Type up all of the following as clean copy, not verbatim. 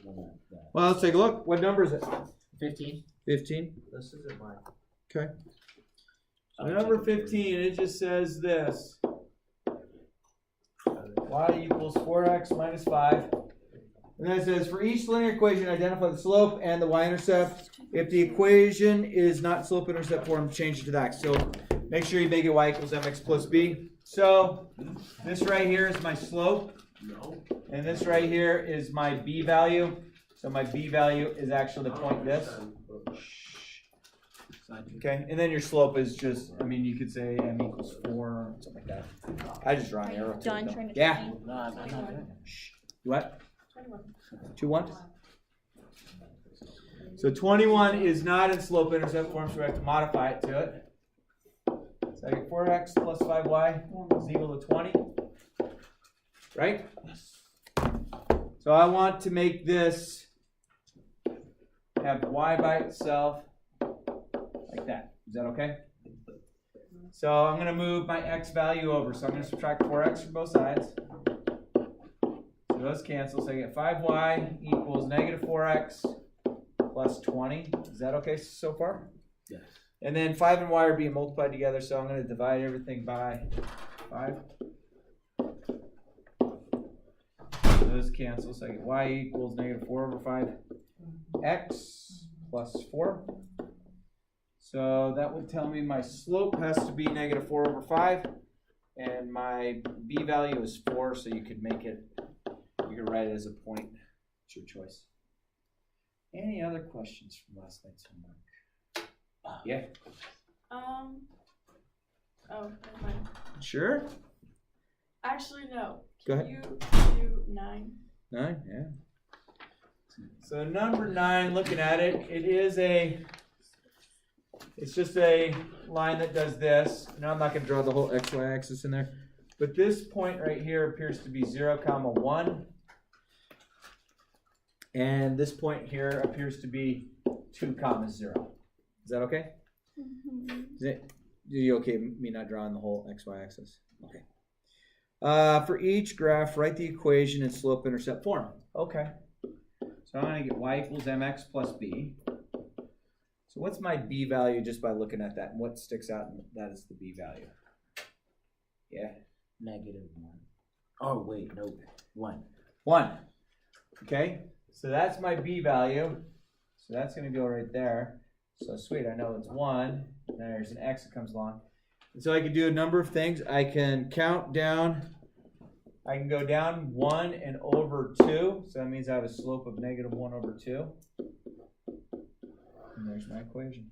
Well, let's take a look. What number is it? 15. 15. This isn't mine. Okay. So number 15, it just says this. Y equals 4x minus 5. And then it says, for each linear equation, identify the slope and the y-intercept. If the equation is not slope-intercept form, change it to that. So make sure you make it y equals mx plus b. So this right here is my slope. And this right here is my b value. So my b value is actually the point this. Okay, and then your slope is just, I mean, you could say m equals 4, something like that. I just draw an arrow. Done trying to Yeah. train? No, I'm not doing What? 21? So 21 is not in slope-intercept form, so we have to modify it to it. So I get 4x plus 5y is equal to 20. Right? So I want to make this have y by itself like that. Is that okay? So I'm going to move my x value over. So I'm going to subtract 4x from both sides. So those cancel. So I get 5y equals negative 4x plus 20. Is that okay so far? Yes. And then 5 and y are being multiplied together, so I'm going to divide everything by 5. So those cancel. So I get y equals negative 4 over 5. X plus 4. So that would tell me my slope has to be negative 4 over 5. And my b value is 4, so you could make it, you could write it as a point. It's your choice. Any other questions from last night's homework? Yeah. Oh, never mind. Sure. Actually, no. Go Can ahead. you do 9? 9, yeah. So number 9, looking at it, it's just a line that does this. Now I'm not going to draw the whole xy axis in there, but this point right here appears to be 0, 1. And this point here appears to be 2, 0. Is that okay? Mm-hmm. Are you okay with me not drawing the whole xy axis? Okay. For each graph, write the equation in slope-intercept form. Okay. So I'm going to get y equals mx plus b. So what's my b value just by looking at that? And what sticks out in that is the b value? Yeah. Negative 1. Oh, wait, no. 1. 1. Okay. So that's my b value. So that's going to go right there. So sweet, I know it's 1. There's an x that comes along. And so I can do a number of things. I can count down. I can go down 1 and over 2. So that means I have a slope of negative 1 over 2. And there's my equation.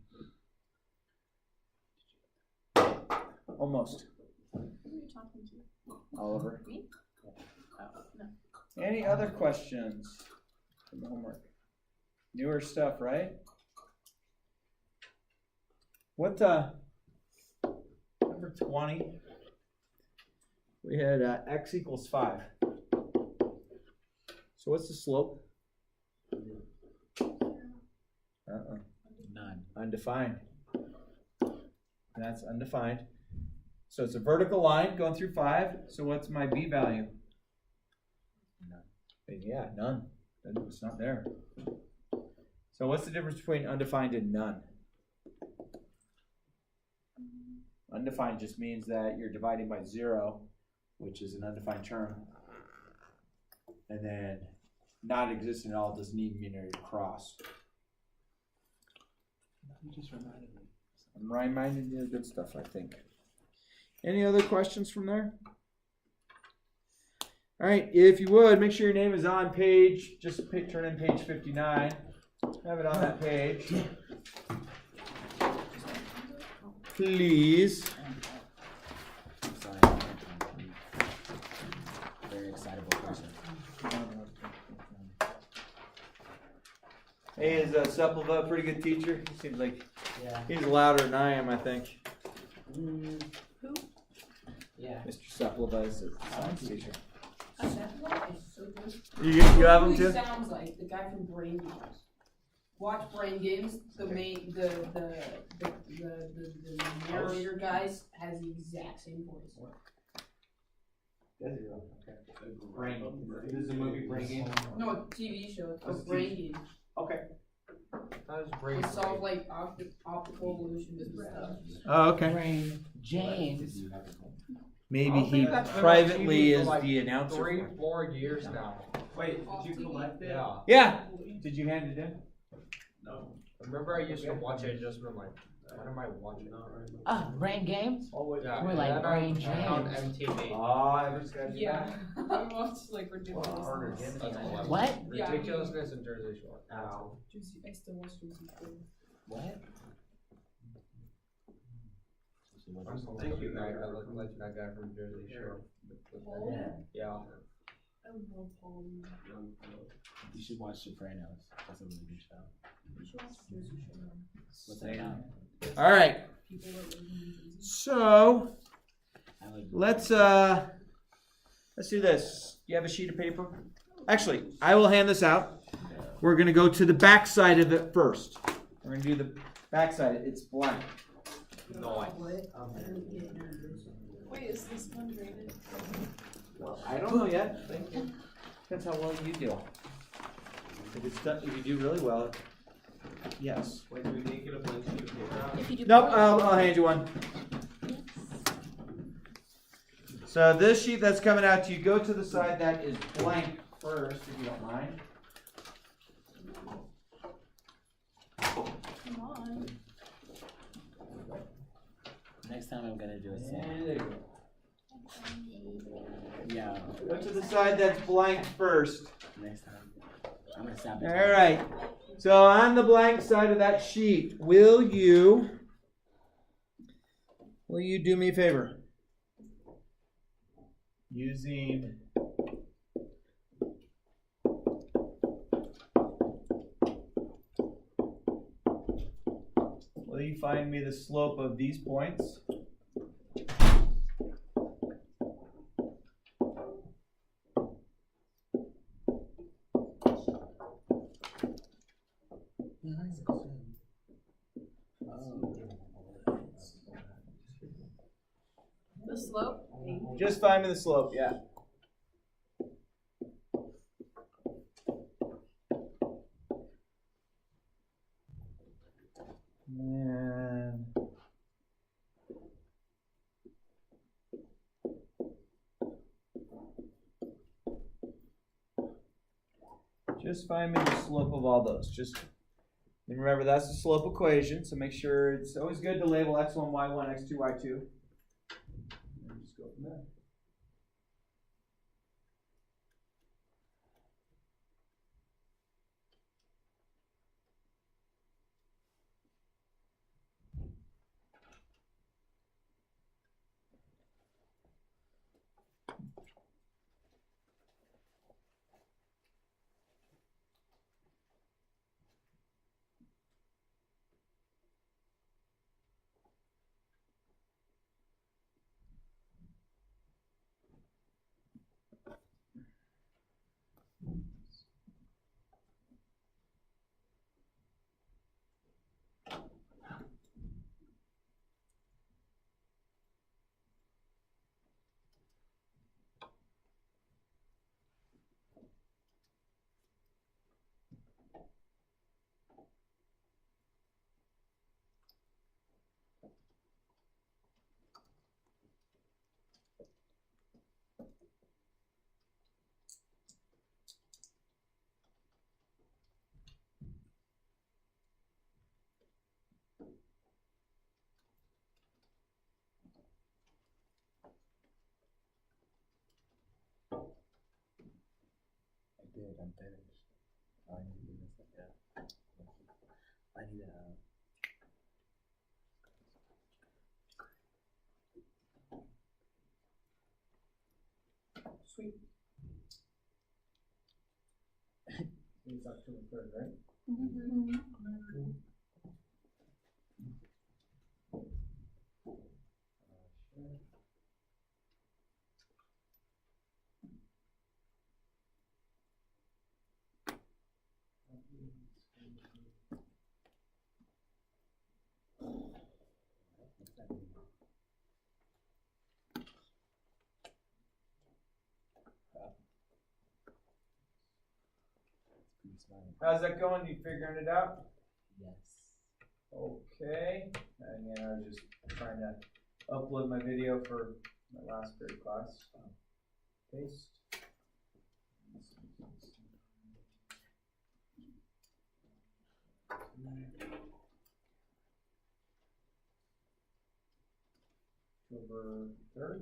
Almost. Who are you talking to? Oliver. Me? No. Any other questions from the homework? Newer stuff, right? What, number 20, we had x equals 5. So what's the slope? None. Undefined. That's undefined. So it's a vertical line going through 5. So what's my b value? None. Yeah, none. It's not there. So what's the difference between undefined and none? Undefined just means that you're dividing by 0, which is an undefined term. And then not existing at all doesn't even mean you're cross. You just reminded me. I'm reminding you of good stuff, I think. Any other questions from there? All right, if you would, make sure your name is on page, just turn in page 59. Have it on that page. Please. I'm sorry. Very excitable person. Hey, is Sepulveda a pretty good teacher? He seems like Yeah. he's louder than I am, I think. Who? Yeah. Mr. Sepulveda is a science teacher. Sepulveda is so good. You have him He too? sounds like the guy from Brain Games. Watch Brain Games. The main, the narrator guys has the exact same voice. Does it? Okay. Brain. This is a movie, Brain Game. No, it's a TV show. It's Oh, called it's a Brain Games. Okay. That was brain. It solves like optical illusions and stuff. Oh, okay. Brain James. Maybe he privately is the announcer. 3-4 years now. Wait, did you collect Yeah. Yeah. Did you hand it in? No. Remember I used to watch it, just been like, what am I watching? Brain games? Yeah, We're like and then Brain on James. MTV. Oh, I was got Yeah. I watched like ridiculous. That's all I What? Yeah. Ridiculousness in Jersey Shore. Ow. I still watch Juicy Fruit. What? Thank you, guy. I look like that guy from Jersey Shore. Paul? Yeah. I love Paul. You should watch Sopranos. That's a really good show. You should watch Jersey Shore. What's that about? All right. People that live in Jersey. So I like let's do this. You have a sheet of paper? Actually, I will hand this out. We're gonna go to the back side of it first. We're gonna do the back side. It's blank. No, I. Wait, is this one graded? Well, I don't know yet. Thank you. Depends how well you do. If it's done, if you do really well, yes. Wait, do we need to get a blank sheet of paper out? If you do Nope. both. I'll hand you one. Yes. So this sheet that's coming out to you, go to the side that is blank first, if you don't mind. Come on. Next time I'm gonna do a And song. there you go. Yeah. Go to the side that's blank first. Next time. I'm gonna stop. All right. So on the blank side of that sheet, will you do me a favor? Using will you find me the slope of these points? The slope? Just find me the slope, yeah. And just find me the slope of all those. And remember, that's the slope equation, so make sure it's always good to label x1, y1, x2, y2. And just go from there. I'm finished. I need to do this. Yeah. I need to. Sweet. It's October 3rd, right? Mm-hmm. How's that going? You figuring it out? Yes. Okay. Again, I was just trying to upload my video for my last period class. Paste. October 3rd.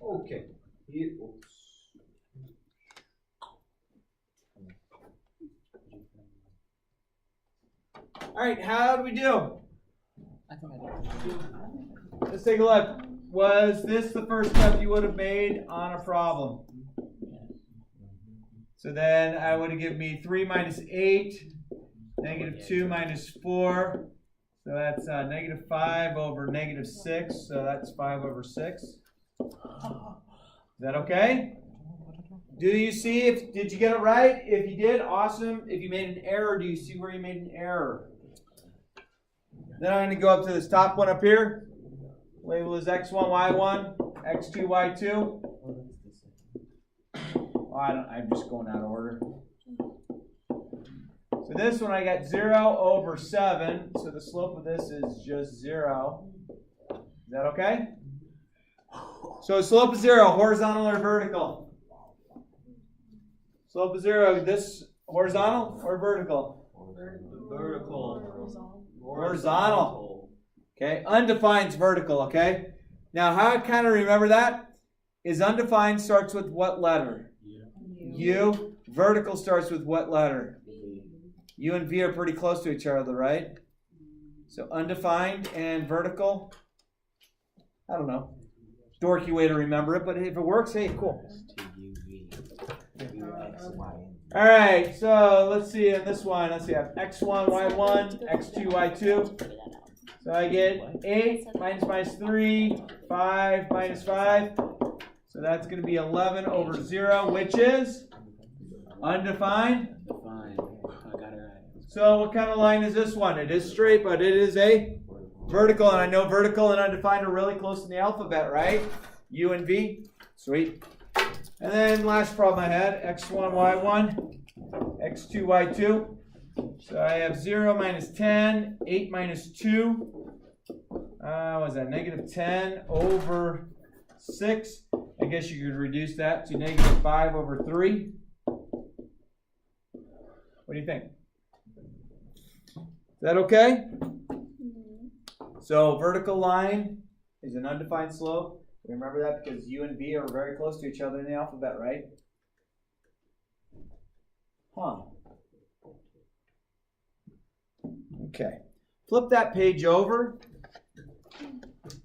Okay. Oops. All right, how do we do? I think I did. Let's take a look. Was this the first step you would have made on a problem? So then I would have given me 3 minus 8, negative 2 minus 4. So that's negative 5 over negative 6. So that's 5 over 6. Is that okay? Do you see did you get it right? If you did, awesome. If you made an error, do you see where you made an error? Then I'm going to go up to this top one up here. Label as x1, y1, x2, y2. Oh, I'm just going out of order. So this one I got 0 over 7. So the slope of this is just 0. Is that okay? So slope of 0, horizontal or vertical? Slope of 0, this horizontal or vertical? Vertical. Horizontal. Okay, undefined's vertical, okay? Now how I kind of remember that is undefined starts with what letter? U. Vertical starts with what letter? U and V are pretty close to each other, right? So undefined and vertical. I don't know. Dorky way to remember it, but if it works, hey, cool. All right, so let's see in this one. Let's see, I have x1, y1, x2, y2. So I get 8 minus 3, 5 minus 5. So that's going to be 11 over 0, which is undefined. Undefined. I got it right. So what kind of line is this one? It is straight, but it is a vertical. And I know vertical and undefined are really close in the alphabet, right? U and V. Sweet. And then last problem I had, x1, y1, x2, y2. So I have 0 minus 10, 8 minus 2. What was that? Negative 10 over 6. I guess you could reduce that to negative 5 over 3. What do you think? Is that okay? So vertical line is an undefined slope. Remember that because U and V are very close to each other in the alphabet, right? Huh. Okay. Flip that page over.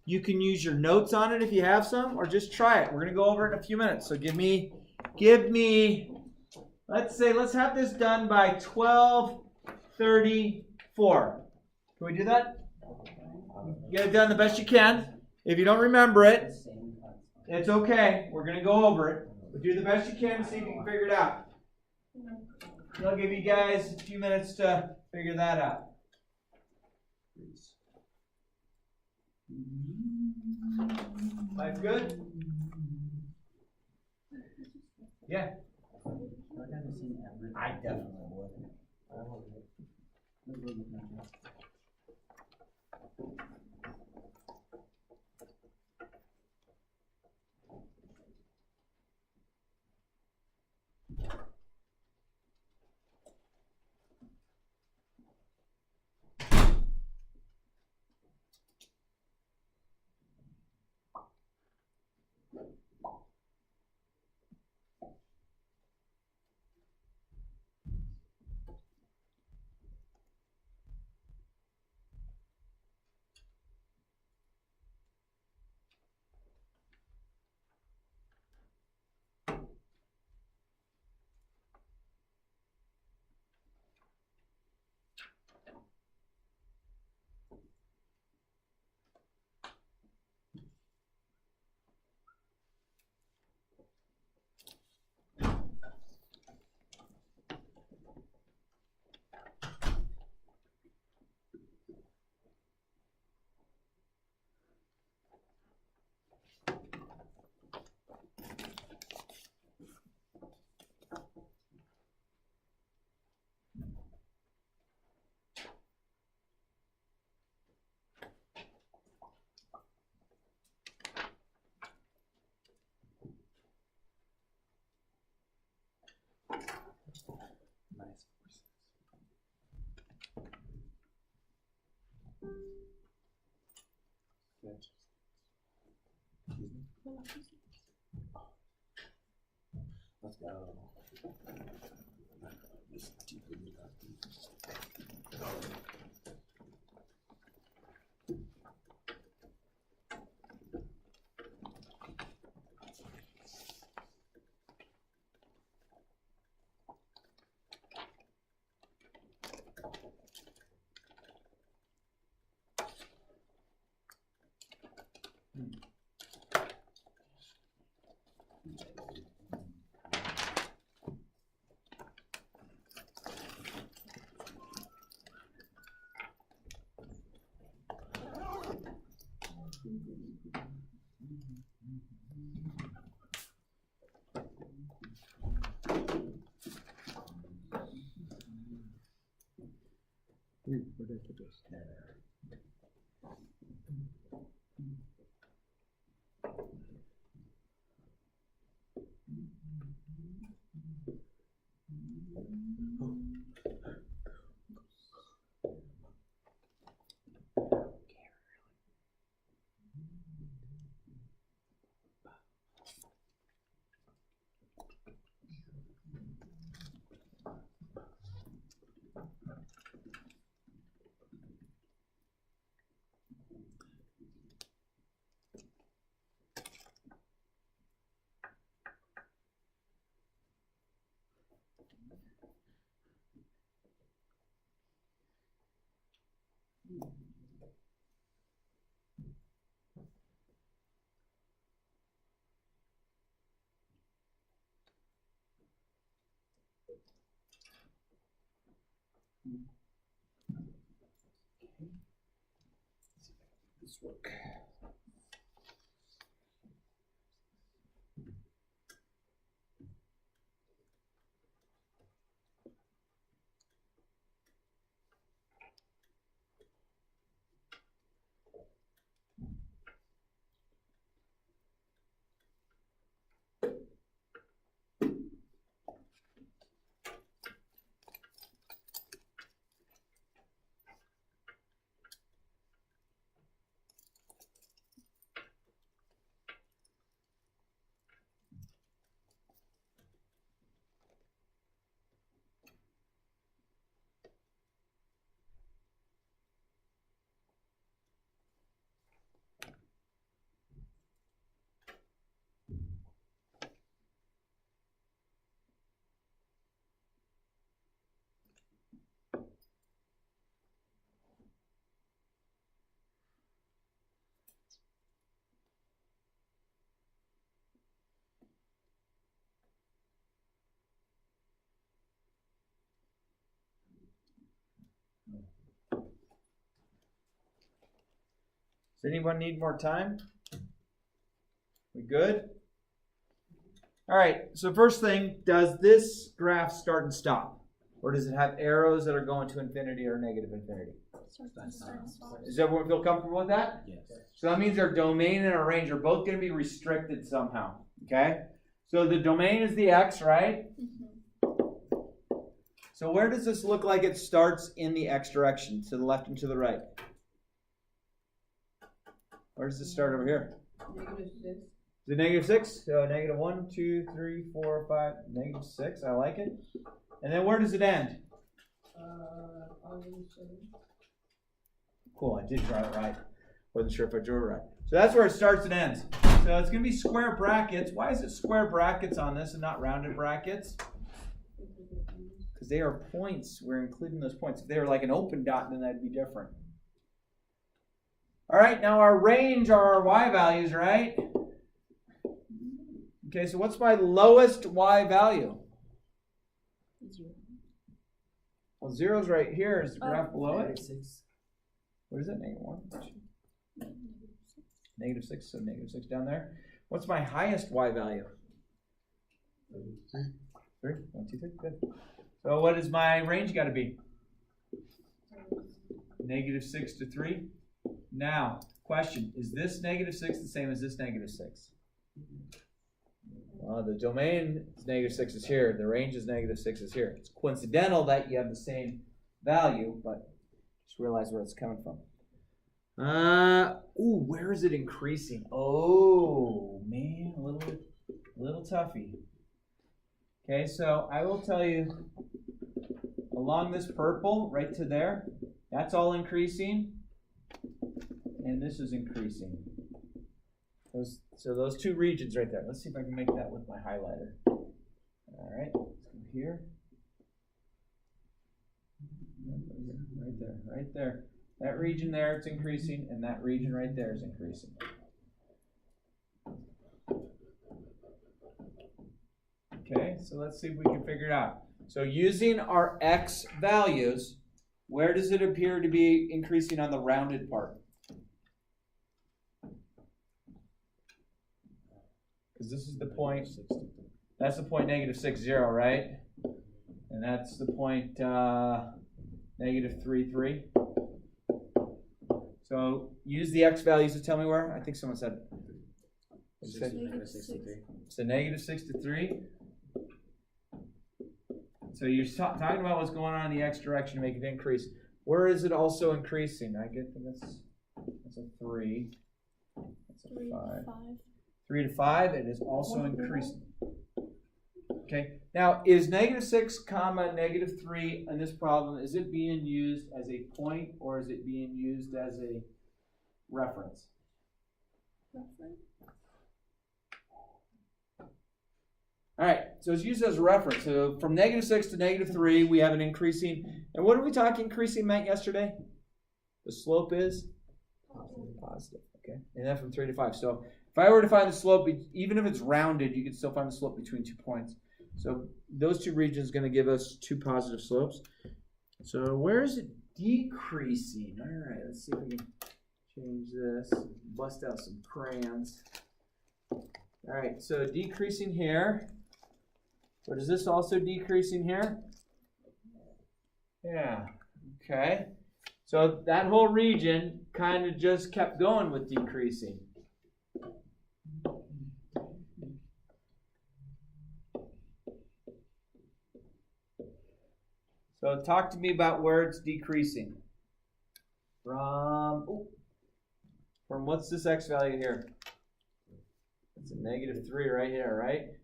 You can use your notes on it if you have some, or just try it. We're going to go over it in a few minutes. So give me, let's have this done by 12:34. Can we do that? Get it done the best you can. If you don't remember it, it's okay. We're going to go over it. But do the best you can to see if you can figure it out. I'll give you guys a few minutes to figure that out. Life good? Yeah. I definitely would. Nice. Let's go. Where did I put this? There. This work. Does anyone need more time? We good? All right, so first thing, does this graph start and stop? Or does it have arrows that are going to infinity or negative infinity? Does everyone feel comfortable with that? Yes. So that means our domain and our range are both going to be restricted somehow, okay? So the domain is the x, right? So where does this look like it starts in the x direction, to the left and to the right? Where does this start over here? -6. Is it -6? So -1, 2, 3, 4, 5, -6. I like it. And then where does it end? Cool, I did draw it right. Wasn't sure if I drew it right. So that's where it starts and ends. So it's going to be square brackets. Why is it square brackets on this and not rounded brackets? Because they are points. We're including those points. If they were like an open dot, then that'd be different. All right, now our range are our y values, right? Okay, so what's my lowest y value? 0. Well, 0's right here. Is the graph below it? -6. What is it? -1? -6, so -6 down there. What's my highest y value? 3. 1, 2, 3. Good. So what is my range got to be? -6 to 3. Now, question: is this -6 the same as this -6? The domain is -6 is here. The range is -6 is here. It's coincidental that you have the same value, but just realize where it's coming from. Where is it increasing? Oh, man, a little toughy. Okay, so I will tell you, along this purple, right to there, that's all increasing, and this is increasing. So those two regions right there. Let's see if I can make that with my highlighter. All right, let's go here. Right there. That region there, it's increasing, and that region right there is increasing. Okay, so let's see if we can figure it out. So using our x values, where does it appear to be increasing on the rounded part? Because this is the point, that's the point -6, 0, right? And that's the point -3, 3. So use the x values to tell me where. I think someone said. -6 to 3. So -6 to 3. So you're talking about what's going on in the x direction to make it increase. Where is it also increasing? I get that's a 3. That's a 5. 3 to 5, it is also increasing. Okay, now is -6 comma -3 in this problem, is it being used as a point or is it being used as a reference? All right, so it's used as a reference. So from -6 to -3, we have an increasing. And what are we talking increasing meant yesterday? The slope is positive. Okay, and then from 3 to 5. So if I were to find the slope, even if it's rounded, you can still find the slope between 2 points. So those two regions are going to give us 2 positive slopes. So where is it decreasing? All right, let's see if we can change this. Bust out some crayons. All right, so decreasing here. But is this also decreasing here? Yeah, okay. So that whole region kind of just kept going with decreasing. So talk to me about where it's decreasing. From what's this x value here? It's a -3 right here, right?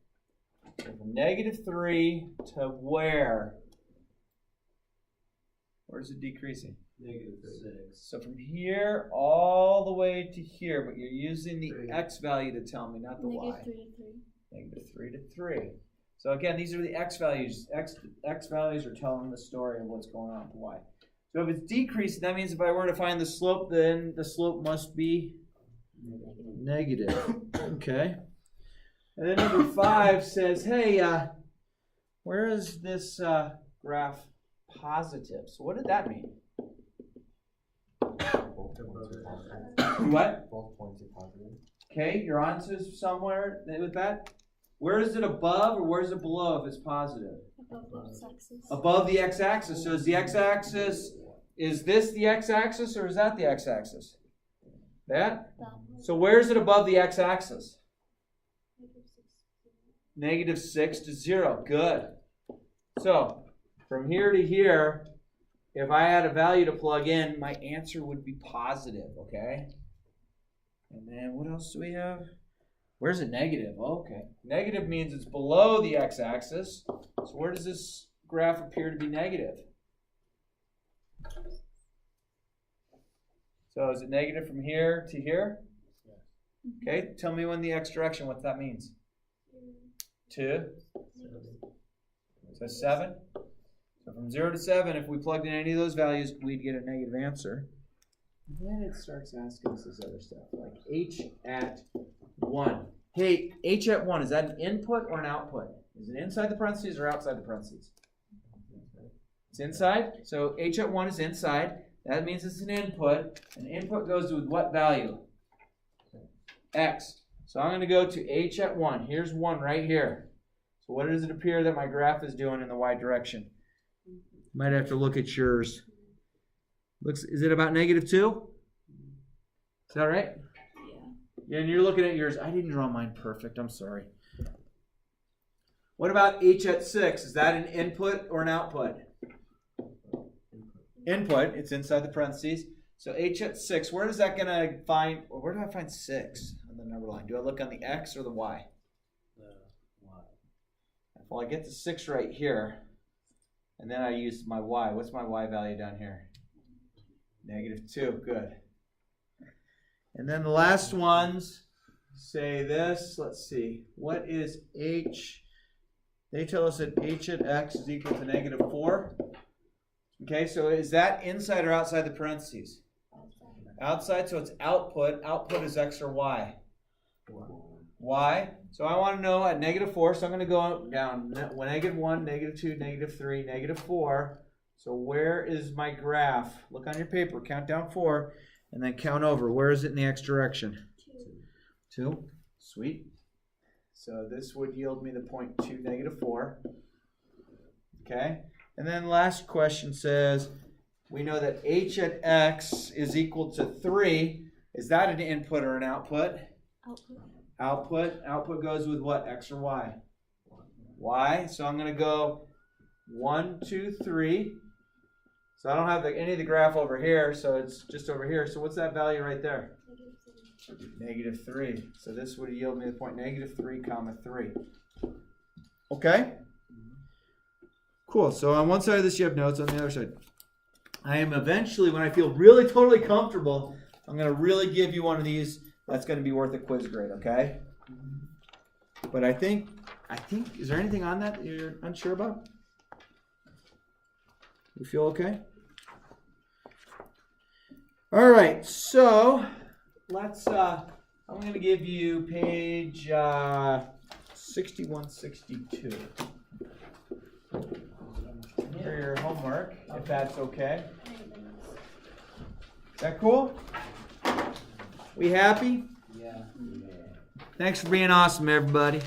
So from -3 to where? Where's it decreasing? -6. So from here all the way to here, but you're using the x value to tell me, not the y. -3 to 3. So again, these are the x values. X values are telling the story of what's going on with the y. So if it's decreasing, that means if I were to find the slope, then the slope must be negative. Okay. And then number 5 says, hey, where is this graph positive? So what did that mean? What? Both points are positive. Okay, you're on to somewhere with that. Where is it above or where is it below if it's positive? Above the x-axis. Above the x-axis. So is the x-axis, is this the x-axis or is that the x-axis? That? So where is it above the x-axis? -6 to 0. Good. So from here to here, if I had a value to plug in, my answer would be positive, okay? And then what else do we have? Where's it negative? Okay. Negative means it's below the x-axis. So where does this graph appear to be negative? So is it negative from here to here? Okay, tell me when the x direction, what that means. 2. So 7. So from 0 to 7, if we plugged in any of those values, we'd get a negative answer. And then it starts asking us this other stuff, like h at 1. Hey, h at 1, is that an input or an output? Is it inside the parentheses or outside the parentheses? It's inside. So h at 1 is inside. That means it's an input. An input goes with what value? X. So I'm going to go to h at 1. Here's 1 right here. So what does it appear that my graph is doing in the y direction? Might have to look at yours. Is it about -2? Is that right? Yeah. Yeah, and you're looking at yours. I didn't draw mine perfect. I'm sorry. What about h at 6? Is that an input or an output? Input. It's inside the parentheses. So h at 6, where is that going to find, or where do I find 6 on the number line? Do I look on the x or the y? Well, I get the 6 right here, and then I use my y. What's my y value down here? -2. Good. And then the last ones say this. Let's see. What is h? They tell us that h at x is equal to -4. Okay, so is that inside or outside the parentheses? Outside, so it's output. Output is x or y? Y. So I want to know at -4, so I'm going to go down -1, -2, -3, -4. So where is my graph? Look on your paper, count down 4, and then count over. Where is it in the x direction? 2. Sweet. So this would yield me the point 2, -4. Okay. And then last question says, we know that h at x is equal to 3. Is that an input or an output? Output. Output. Output goes with what? X or Y? Y. So I'm going to go 1, 2, 3. So I don't have any of the graph over here, so it's just over here. So what's that value right there? -3. So this would yield me the point -3, comma 3. Okay? Cool. So on one side of this you have notes, on the other side. I am eventually, when I feel really totally comfortable, I'm going to really give you one of these that's going to be worth a quiz grade, okay? But I think, is there anything on that you're unsure about? You feel okay? All right, so let's, I'm going to give you page 6162 for your homework, if that's okay. Is that cool? We happy? Yeah. Thanks for being awesome, everybody.